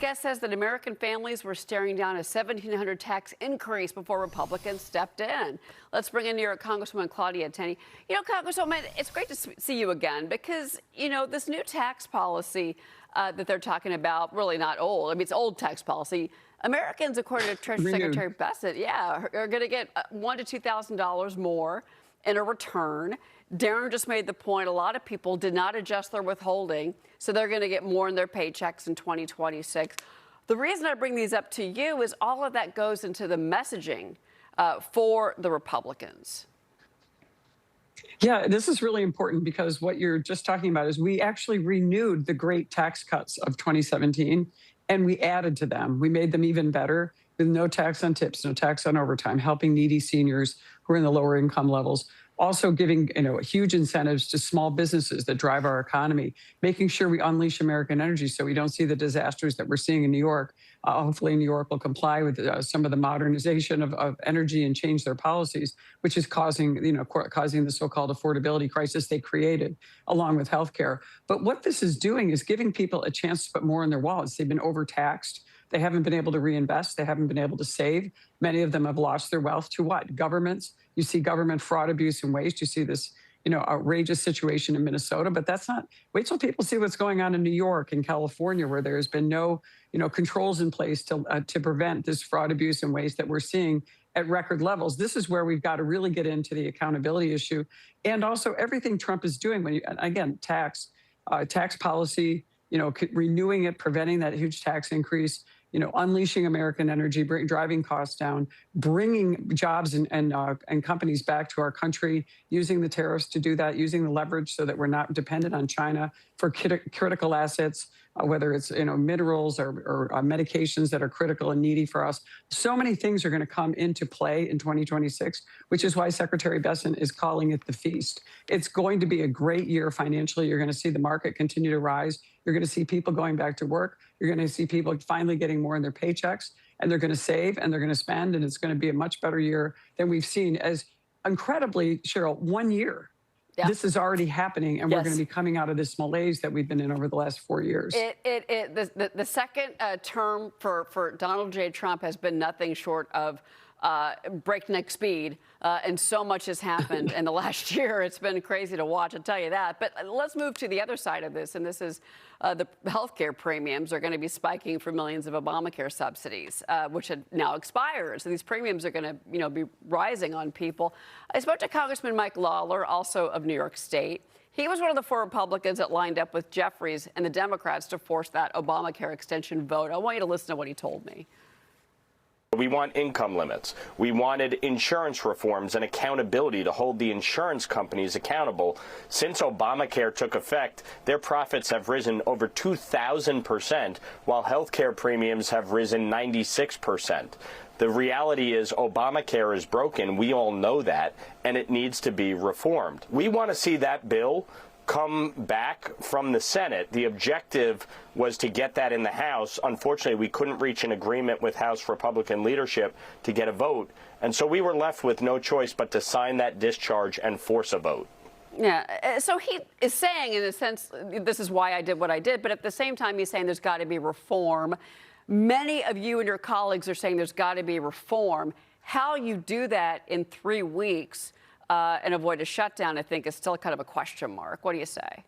guest says that American families were staring down a $1,700 tax increase before Republicans stepped in. Let's bring in New York Congresswoman Claudia Tenney. You know, Congresswoman, it's great to see you again because, you know, this new tax policy that they're talking about, really not old. I mean, it's old tax policy. Americans, according to Treasury Secretary Bassett, are going to get $1,000 to $2,000 more in a return. Darren just made the point a lot of people did not adjust their withholding, so they're going to get more in their paychecks in 2026. The reason I bring these up to you is all of that goes into the messaging for the Republicans. Yeah, this is really important because what you're just talking about is we actually renewed the great tax cuts of 2017 and we added to them. We made them even better with no tax on tips, no tax on overtime, helping needy seniors who are in the lower income levels. Also giving huge incentives to small businesses that drive our economy, making sure we unleash American energy so we don't see the disasters that we're seeing in New York. Hopefully New York will comply with some of the modernization of energy and change their policies, which is causing the so-called affordability crisis they created along with healthcare. But what this is doing is giving people a chance to put more in their wallets. They've been overtaxed. They haven't been able to reinvest. They haven't been able to save. Many of them have lost their wealth to what? Governments. You see government fraud, abuse, and waste. You see this, outrageous situation in Minnesota. But that's not. Wait till people see what's going on in New York and California, where there's been no, controls in place to prevent this fraud, abuse, and waste that we're seeing at record levels. This is where we've got to really get into the accountability issue, and also everything Trump is doing. When again, tax policy, renewing it, preventing that huge tax increase. Unleashing American energy, driving costs down, bringing jobs and companies back to our country, using the tariffs to do that, using the leverage so that we're not dependent on China for critical assets, whether it's minerals or medications that are critical and needy for us. So many things are going to come into play in 2026, which is why Secretary Bassett is calling it the feast. It's going to be a great year financially. You're going to see the market continue to rise. You're going to see people going back to work. You're going to see people finally getting more in their paychecks, and they're going to save and they're going to spend, and it's going to be a much better year than we've seen. As incredibly, Cheryl, 1 year. Yeah. This is already happening, and we're going to be coming out of this malaise that we've been in over the last 4 years. The second term for Donald J. Trump has been nothing short of breakneck speed, and so much has happened in the last year. It's been crazy to watch, I'll tell you that. But let's move to the other side of this, and this is the healthcare premiums are going to be spiking for millions of Obamacare subsidies, which had now expired. So these premiums are going to, be rising on people. I spoke to Congressman Mike Lawler, also of New York State. He was one of the 4 Republicans that lined up with Jeffries and the Democrats to force that Obamacare extension vote. I want you to listen to what he told me. We want income limits. We wanted insurance reforms and accountability to hold the insurance companies accountable. Since Obamacare took effect, their profits have risen over 2,000%, while healthcare premiums have risen 96%. The reality is Obamacare is broken. We all know that, and it needs to be reformed. We want to see that bill come back from the Senate. The objective was to get that in the House. Unfortunately, we couldn't reach an agreement with House Republican leadership to get a vote. And so we were left with no choice but to sign that discharge and force a vote. Yeah. So he is saying, in a sense, this is why I did what I did. But at the same time, he's saying there's got to be reform. Many of you and your colleagues are saying there's got to be reform. How you do that in 3 weeks and avoid a shutdown, I think, is still kind of a question mark. What do you say?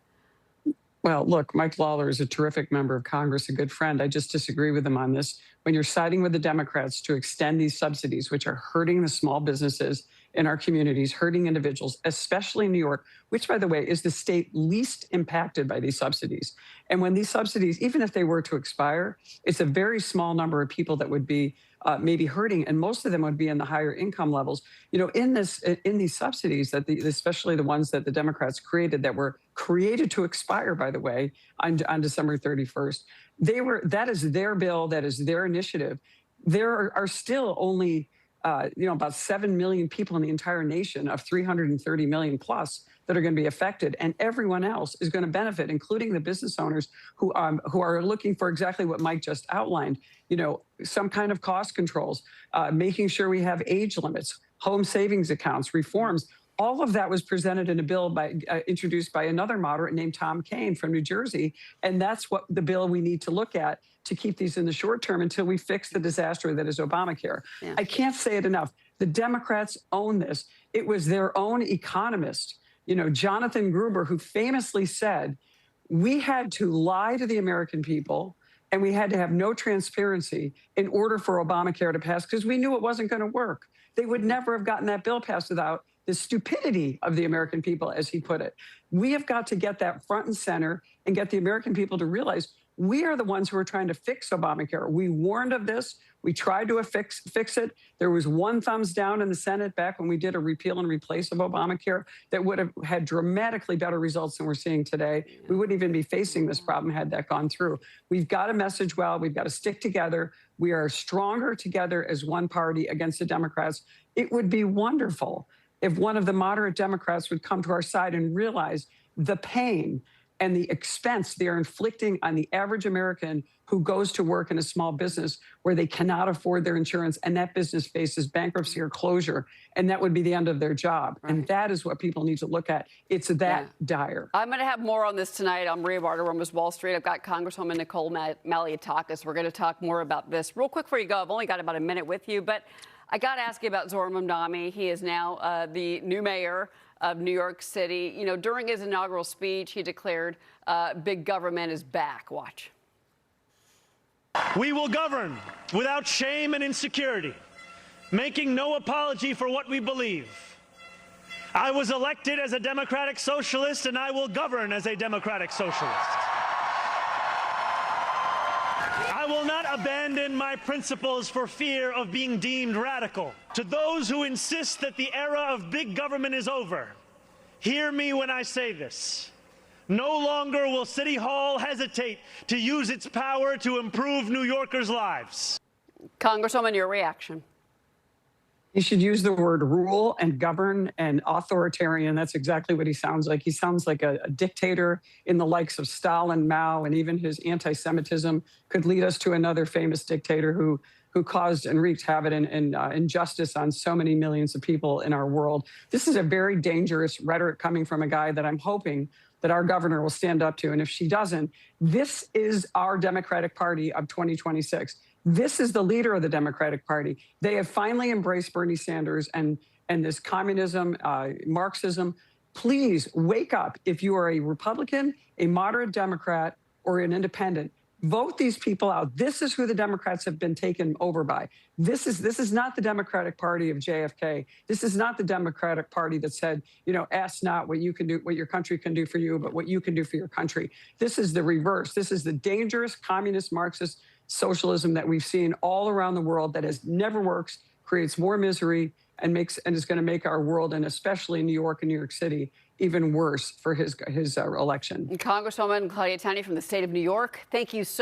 Well, look, Mike Lawler is a terrific member of Congress, a good friend. I just disagree with him on this. When you're siding with the Democrats to extend these subsidies, which are hurting the small businesses in our communities, hurting individuals, especially in New York, which, by the way, is the state least impacted by these subsidies. And when these subsidies, even if they were to expire, it's a very small number of people that would be maybe hurting, and most of them would be in the higher income levels. In these subsidies, that especially the ones that the Democrats created, that were created to expire, by the way, on December 31st, that is their bill, that is their initiative. There are still only about 7 million people in the entire nation of 330 million plus that are going to be affected, and everyone else is going to benefit, including the business owners who are looking for exactly what Mike just outlined. Some kind of cost controls, making sure we have age limits, home savings accounts, reforms. All of that was presented in a bill introduced by another moderate named Tom Kean from New Jersey. And that's what the bill we need to look at to keep these in the short term until we fix the disaster that is Obamacare. Yeah. I can't say it enough. The Democrats own this. It was their own economist, Jonathan Gruber, who famously said, we had to lie to the American people and we had to have no transparency in order for Obamacare to pass because we knew it wasn't going to work. They would never have gotten that bill passed without the stupidity of the American people, as he put it. We have got to get that front and center and get the American people to realize we are the ones who are trying to fix Obamacare. We warned of this. We tried to fix it. There was one thumbs down in the Senate back when we did a repeal and replace of Obamacare that would have had dramatically better results than we're seeing today. We wouldn't even be facing this problem had that gone through. We've got to message well. We've got to stick together. We are stronger together as one party against the Democrats. It would be wonderful if one of the moderate Democrats would come to our side and realize the pain and the expense they are inflicting on the average American who goes to work in a small business where they cannot afford their insurance and that business faces bankruptcy or closure, and that would be the end of their job. Right. And that is what people need to look at. It's that dire. I'm going to have more on this tonight on Maria Bartiromo's Wall Street. I've got Congresswoman Nicole Malliotakis. We're going to talk more about this. Real quick before you go, I've only got about a minute with you, but I got to ask you about Zohran Mamdani. He is now the new mayor of New York City. During his inaugural speech, he declared big government is back. Watch. We will govern without shame and insecurity, making no apology for what we believe. I was elected as a democratic socialist, and I will govern as a democratic socialist. I will not abandon my principles for fear of being deemed radical. To those who insist that the era of big government is over, hear me when I say this. No longer will City Hall hesitate to use its power to improve New Yorkers' lives. Congresswoman, your reaction. He should use the word rule and govern and authoritarian. That's exactly what he sounds like. He sounds like a dictator in the likes of Stalin, Mao, and even his anti-Semitism could lead us to another famous dictator who caused and wreaked havoc and injustice on so many millions of people in our world. This is a very dangerous rhetoric coming from a guy that I'm hoping that our governor will stand up to. And if she doesn't, this is our Democratic Party of 2026. This is the leader of the Democratic Party. They have finally embraced Bernie Sanders and this communism, Marxism. Please wake up. If you are a Republican, a moderate Democrat, or an independent, vote these people out. This is who the Democrats have been taken over by. This is not the Democratic Party of JFK. This is not the Democratic Party that said, ask not what you can do, what your country can do for you, but what you can do for your country. This is the reverse. This is the dangerous communist Marxist socialism that we've seen all around the world that has never works, creates more misery, and is going to make our world, and especially New York and New York City, even worse for his election. Congresswoman Claudia Tenney from the state of New York, thank you so much.